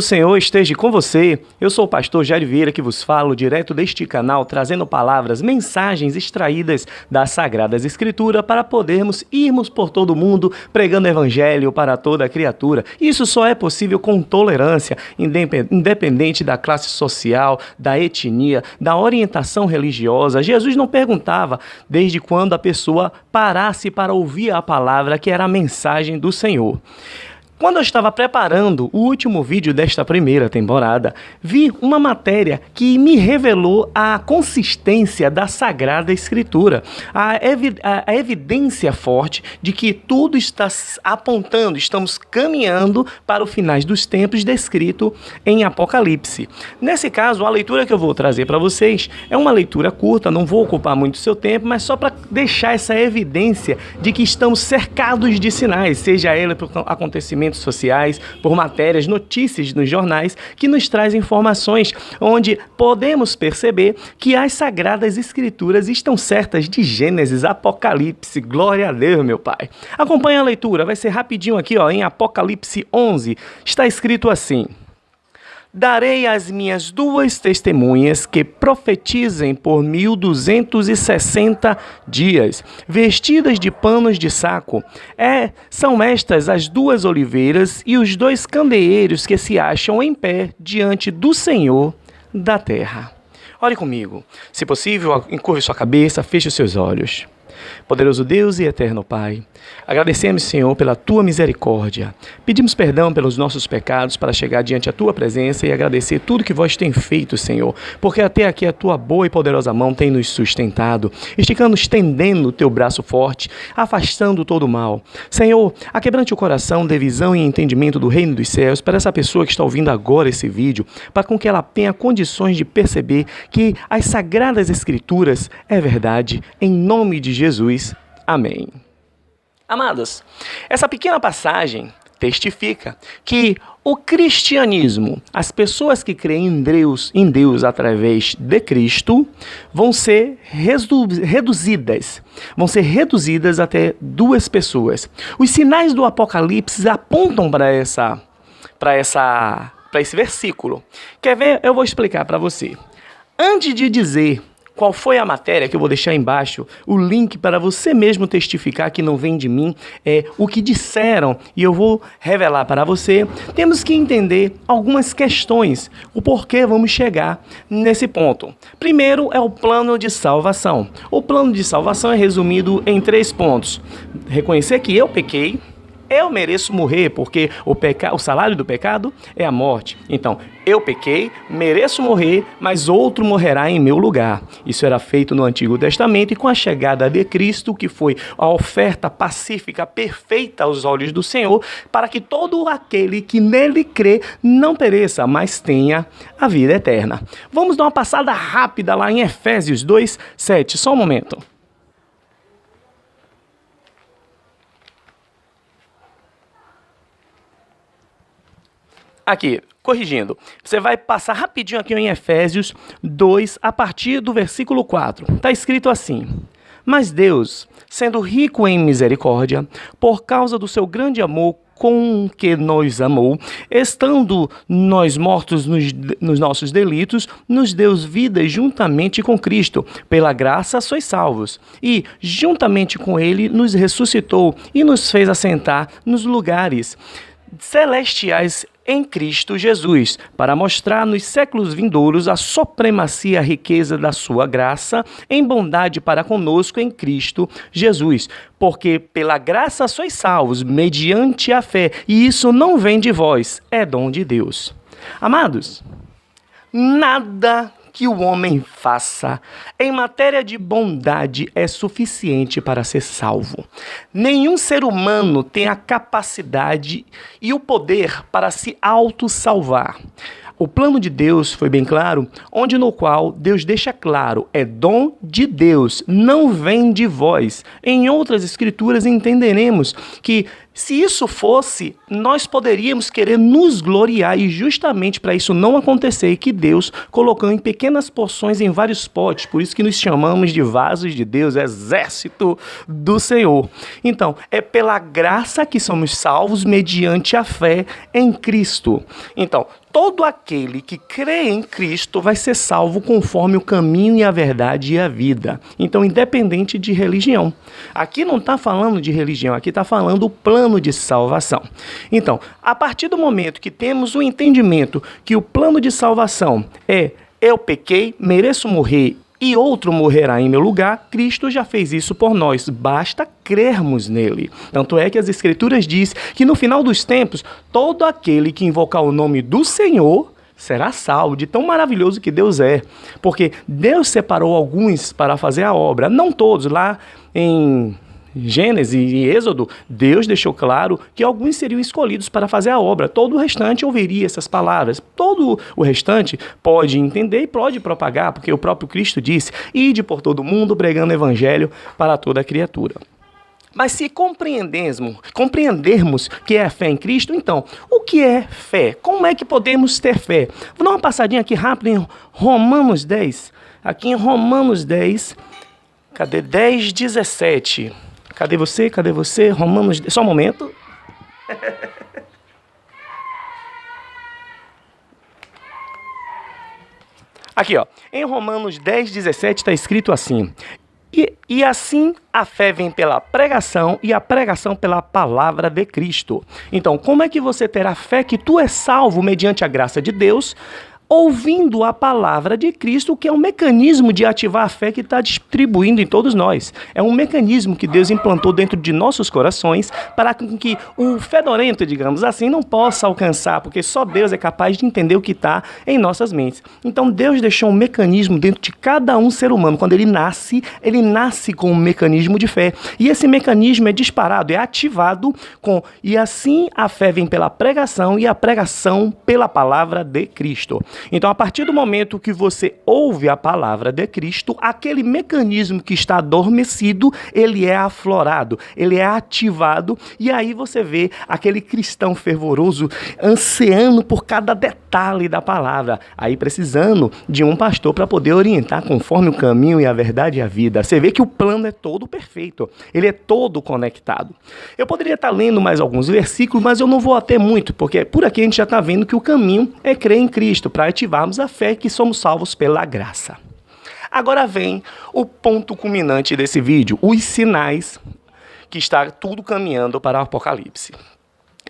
O Senhor esteja com você. Eu sou o pastor Jair Vieira que vos falo direto deste canal, trazendo palavras, mensagens extraídas das Sagradas Escrituras para podermos irmos por todo o mundo pregando evangelho para toda a criatura. Isso só é possível com tolerância, independente da classe social, da etnia, da orientação religiosa. Jesus não perguntava desde quando a pessoa parasse para ouvir a palavra que era a mensagem do Senhor. Quando eu estava preparando o último vídeo desta primeira temporada, vi uma matéria que me revelou a consistência da Sagrada Escritura, a evidência forte de que tudo está apontando, estamos caminhando para o finais dos tempos descrito em Apocalipse. Nesse caso, a leitura que eu vou trazer para vocês é uma leitura curta, não vou ocupar muito seu tempo, mas só para deixar essa evidência de que estamos cercados de sinais, seja ele por acontecimentos sociais, por matérias, notícias nos jornais, que nos traz informações onde podemos perceber que as Sagradas Escrituras estão certas de Gênesis, Apocalipse. Glória a Deus, meu Pai. Acompanhe a leitura, vai ser rapidinho aqui, em Apocalipse 11, está escrito assim: darei às minhas duas testemunhas que profetizem por 1260 dias, vestidas de panos de saco. São estas as duas oliveiras e os dois candeeiros que se acham em pé diante do Senhor da terra. Ore comigo. Se possível, encurve sua cabeça, feche os seus olhos. Poderoso Deus e eterno Pai, agradecemos, Senhor, pela Tua misericórdia. Pedimos perdão pelos nossos pecados para chegar diante da Tua presença e agradecer tudo que Vós tem feito, Senhor, porque até aqui a Tua boa e poderosa mão tem nos sustentado, esticando, estendendo o Teu braço forte, afastando todo o mal. Senhor, aquebrante o coração de visão e entendimento do reino dos céus para essa pessoa que está ouvindo agora esse vídeo, para com que ela tenha condições de perceber que as Sagradas Escrituras é verdade, em nome de Jesus. Amém. Amados, essa pequena passagem testifica que o cristianismo, as pessoas que creem em Deus através de Cristo, vão ser reduzidas até duas pessoas. Os sinais do Apocalipse apontam para esse versículo. Quer ver? Eu vou explicar para você. Antes de dizer qual foi a matéria, que eu vou deixar embaixo o link para você mesmo testificar que não vem de mim, o que disseram, e eu vou revelar para você, temos que entender algumas questões, o porquê vamos chegar nesse ponto. Primeiro é o plano de salvação. O plano de salvação é resumido em 3 pontos. Reconhecer que eu pequei, eu mereço morrer, porque o salário do pecado é a morte. Então, eu pequei, mereço morrer, mas outro morrerá em meu lugar. Isso era feito no Antigo Testamento, e com a chegada de Cristo, que foi a oferta pacífica perfeita aos olhos do Senhor, para que todo aquele que nele crê não pereça, mas tenha a vida eterna. Vamos dar uma passada rápida lá em Efésios 2:7. Só um momento. Aqui, corrigindo, você vai passar rapidinho aqui em Efésios 2, a partir do versículo 4. Está escrito assim: mas Deus, sendo rico em misericórdia, por causa do seu grande amor com que nos amou, estando nós mortos nos nossos delitos, nos deu vida juntamente com Cristo. Pela graça sois salvos. E, juntamente com Ele, nos ressuscitou e nos fez assentar nos lugares celestiais em Cristo Jesus, para mostrar nos séculos vindouros a supremacia e a riqueza da sua graça em bondade para conosco em Cristo Jesus. Porque pela graça sois salvos, mediante a fé, e isso não vem de vós, é dom de Deus. Amados, nada que o homem faça em matéria de bondade é suficiente para ser salvo. Nenhum ser humano tem a capacidade e o poder para se auto-salvar. O plano de Deus foi bem claro, no qual Deus deixa claro, é dom de Deus, não vem de vós. Em outras escrituras entenderemos que se isso fosse, nós poderíamos querer nos gloriar, e justamente para isso não acontecer, que Deus colocou em pequenas porções em vários potes, por isso que nos chamamos de vasos de Deus, exército do Senhor. Então, é pela graça que somos salvos mediante a fé em Cristo. Então, todo aquele que crê em Cristo vai ser salvo conforme o caminho e a verdade e a vida. Então, independente de religião. Aqui não está falando de religião, aqui está falando o plano de salvação. Então, a partir do momento que temos o entendimento que o plano de salvação é eu pequei, mereço morrer e outro morrerá em meu lugar, Cristo já fez isso por nós, basta crermos nele. Tanto é que as Escrituras diz que no final dos tempos, todo aquele que invocar o nome do Senhor será salvo, de tão maravilhoso que Deus é. Porque Deus separou alguns para fazer a obra, não todos. Lá em Gênesis e Êxodo, Deus deixou claro que alguns seriam escolhidos para fazer a obra. Todo o restante ouviria essas palavras. Todo o restante pode entender e pode propagar, porque o próprio Cristo disse: ide por todo mundo pregando o evangelho para toda a criatura. Mas se compreendermos que é a fé em Cristo, então, o que é fé? Como é que podemos ter fé? Vou dar uma passadinha aqui rápido em Romanos 10. Aqui em Romanos 10, cadê 10, 17? Cadê você? Cadê você? Romanos... Só um momento. Aqui, ó. Em Romanos 10, 17 está escrito assim: E assim a fé vem pela pregação e a pregação pela palavra de Cristo. Então, como é que você terá fé que tu és salvo mediante a graça de Deus, ouvindo a palavra de Cristo, que é um mecanismo de ativar a fé que está distribuindo em todos nós. É um mecanismo que Deus implantou dentro de nossos corações para que o fedorento, digamos assim, não possa alcançar, porque só Deus é capaz de entender o que está em nossas mentes. Então Deus deixou um mecanismo dentro de cada um ser humano. Quando ele nasce com um mecanismo de fé. E esse mecanismo é disparado, é ativado com... E assim a fé vem pela pregação e a pregação pela palavra de Cristo. Então, a partir do momento que você ouve a palavra de Cristo, aquele mecanismo que está adormecido, ele é aflorado, ele é ativado, e aí você vê aquele cristão fervoroso ansiando por cada detalhe da palavra, aí precisando de um pastor para poder orientar conforme o caminho e a verdade e a vida. Você vê que o plano é todo perfeito, ele é todo conectado. Eu poderia estar lendo mais alguns versículos, mas eu não vou até muito, porque por aqui a gente já está vendo que o caminho é crer em Cristo, para ativarmos a fé que somos salvos pela graça. Agora vem o ponto culminante desse vídeo, os sinais que está tudo caminhando para o Apocalipse.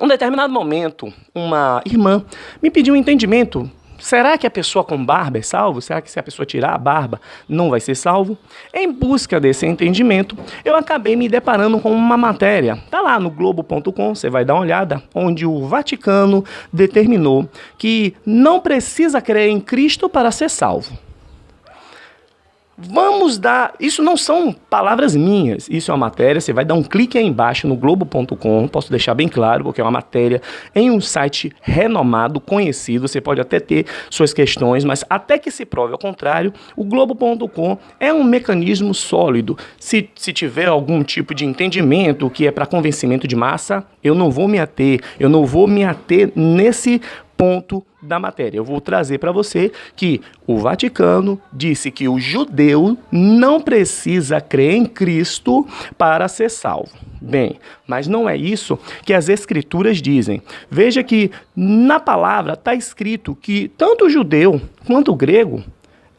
Em um determinado momento, uma irmã me pediu um entendimento. Será que a pessoa com barba é salvo? Será que se a pessoa tirar a barba não vai ser salvo? Em busca desse entendimento, eu acabei me deparando com uma matéria. Está lá no Globo.com, você vai dar uma olhada, onde o Vaticano determinou que não precisa crer em Cristo para ser salvo. Isso não são palavras minhas, isso é uma matéria, você vai dar um clique aí embaixo no Globo.com, posso deixar bem claro, porque é uma matéria em um site renomado, conhecido, você pode até ter suas questões, mas até que se prove ao contrário, o Globo.com é um mecanismo sólido. Se tiver algum tipo de entendimento que é para convencimento de massa, eu não vou me ater nesse ponto da matéria. Eu vou trazer para você que o Vaticano disse que o judeu não precisa crer em Cristo para ser salvo. Bem, mas não é isso que as Escrituras dizem. Veja que na palavra está escrito que tanto o judeu quanto o grego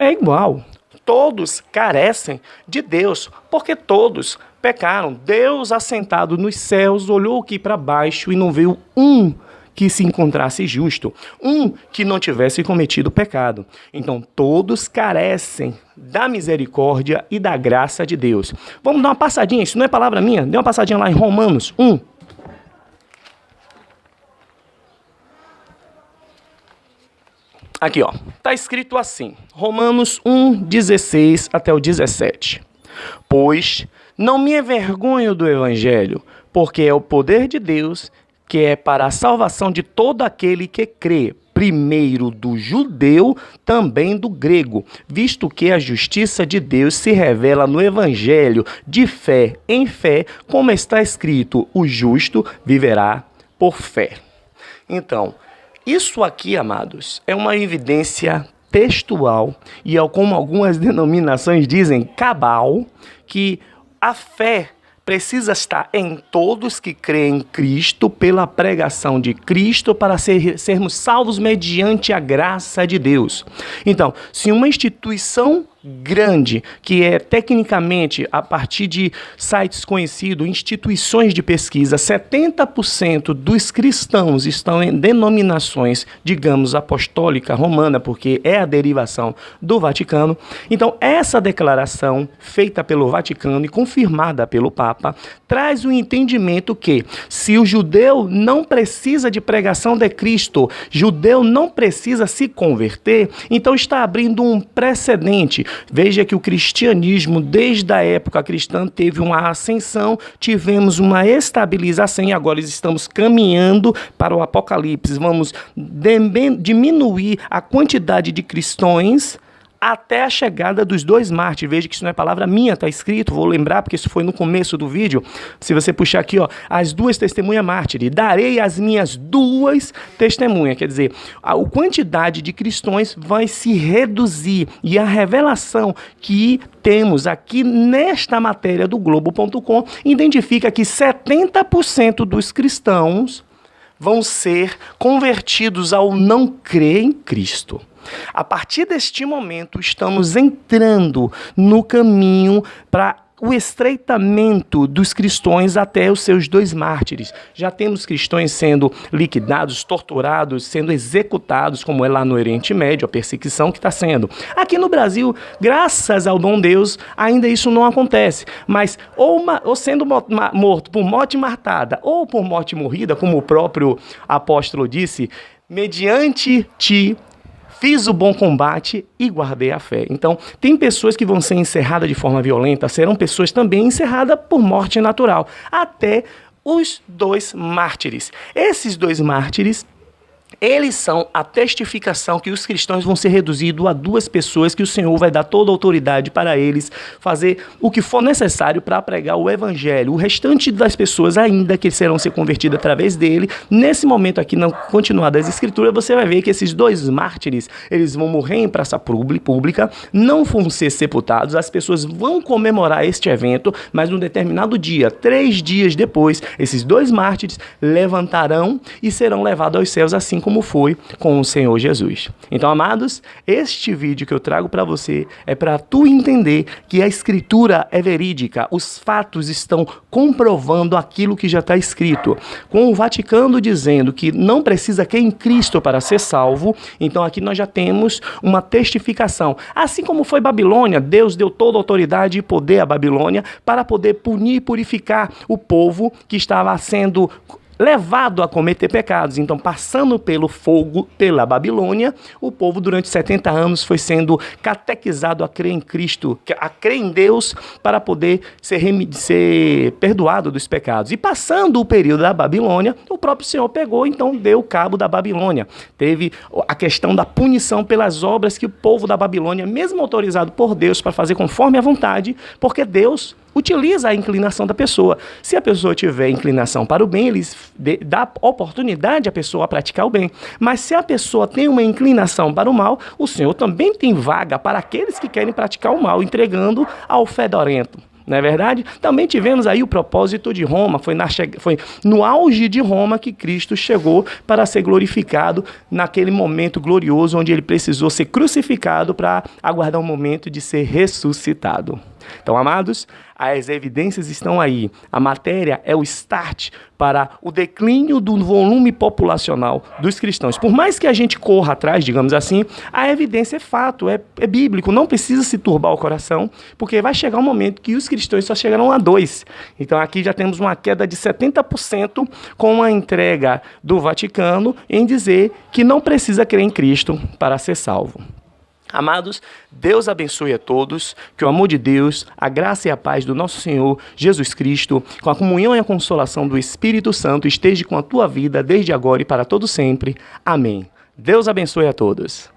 é igual. Todos carecem de Deus, porque todos pecaram. Deus, assentado nos céus, olhou aqui para baixo e não viu um que se encontrasse justo, um que não tivesse cometido pecado. Então, todos carecem da misericórdia e da graça de Deus. Vamos dar uma passadinha, isso não é palavra minha, dê uma passadinha lá em Romanos 1. Aqui, ó, tá escrito assim, Romanos 1, 16 até o 17. Pois não me envergonho do evangelho, porque é o poder de Deus que é para a salvação de todo aquele que crê, primeiro do judeu, também do grego, visto que a justiça de Deus se revela no evangelho de fé em fé, como está escrito, o justo viverá por fé. Então, isso aqui, amados, é uma evidência textual e, como algumas denominações dizem, cabal, que a fé precisa estar em todos que creem em Cristo, pela pregação de Cristo, para sermos salvos mediante a graça de Deus. Então, se uma instituição grande, que é tecnicamente, a partir de sites conhecidos, instituições de pesquisa, 70% dos cristãos estão em denominações, digamos, apostólica romana, porque é a derivação do Vaticano. Então, essa declaração feita pelo Vaticano e confirmada pelo Papa, traz o entendimento que, se o judeu não precisa de pregação de Cristo, judeu não precisa se converter, então está abrindo um precedente. Veja que o cristianismo, desde a época cristã, teve uma ascensão, tivemos uma estabilização e agora estamos caminhando para o Apocalipse. Vamos diminuir a quantidade de cristãos até a chegada dos 2 mártires. Veja que isso não é palavra minha, está escrito, vou lembrar, porque isso foi no começo do vídeo. Se você puxar aqui, ó, as 2 testemunhas mártires, darei as minhas 2 testemunhas. Quer dizer, a quantidade de cristãos vai se reduzir. E a revelação que temos aqui nesta matéria do Globo.com identifica que 70% dos cristãos vão ser convertidos ao não crer em Cristo. A partir deste momento, estamos entrando no caminho para o estreitamento dos cristãos até os seus 2 mártires. Já temos cristãos sendo liquidados, torturados, sendo executados, como é lá no Oriente Médio, a perseguição que está sendo. Aqui no Brasil, graças ao bom Deus, ainda isso não acontece. Mas ou sendo morto por morte martada ou por morte morrida, como o próprio apóstolo disse, mediante ti fiz o bom combate e guardei a fé. Então, tem pessoas que vão ser encerradas de forma violenta, serão pessoas também encerradas por morte natural, até os 2 mártires. Esses 2 mártires, eles são a testificação que os cristãos vão ser reduzidos a 2 pessoas, que o Senhor vai dar toda a autoridade para eles fazer o que for necessário para pregar o evangelho. O restante das pessoas ainda que serão ser convertidas através dele, nesse momento aqui, no continuar das escrituras, você vai ver que esses 2 mártires, eles vão morrer em praça pública, não vão ser sepultados, as pessoas vão comemorar este evento, mas num determinado dia, 3 dias depois, esses 2 mártires levantarão e serão levados aos céus, assim como foi com o Senhor Jesus. Então, amados, este vídeo que eu trago para você é para tu entender que a escritura é verídica, os fatos estão comprovando aquilo que já está escrito. Com o Vaticano dizendo que não precisa crer em Cristo para ser salvo, então aqui nós já temos uma testificação. Assim como foi Babilônia, Deus deu toda a autoridade e poder à Babilônia para poder punir e purificar o povo que estava sendo levado a cometer pecados. Então, passando pelo fogo, pela Babilônia, o povo durante 70 anos foi sendo catequizado a crer em Cristo, a crer em Deus, para poder ser perdoado dos pecados. E passando o período da Babilônia, o próprio Senhor pegou, então deu cabo da Babilônia. Teve a questão da punição pelas obras que o povo da Babilônia, mesmo autorizado por Deus para fazer conforme a vontade, porque Deus utiliza a inclinação da pessoa. Se a pessoa tiver inclinação para o bem, ele dá oportunidade à pessoa a praticar o bem. Mas se a pessoa tem uma inclinação para o mal, o Senhor também tem vaga para aqueles que querem praticar o mal, entregando ao fedorento. Não é verdade? Também tivemos aí o propósito de Roma, foi no auge de Roma que Cristo chegou para ser glorificado naquele momento glorioso onde ele precisou ser crucificado para aguardar o momento de ser ressuscitado. Então, amados, as evidências estão aí. A matéria é o start para o declínio do volume populacional dos cristãos. Por mais que a gente corra atrás, digamos assim, a evidência é fato, é bíblico. Não precisa se turbar o coração, porque vai chegar um momento que os cristãos só chegarão a 2. Então, aqui já temos uma queda de 70% com a entrega do Vaticano em dizer que não precisa crer em Cristo para ser salvo. Amados, Deus abençoe a todos, que o amor de Deus, a graça e a paz do nosso Senhor Jesus Cristo, com a comunhão e a consolação do Espírito Santo, esteja com a tua vida desde agora e para todo sempre. Amém. Deus abençoe a todos.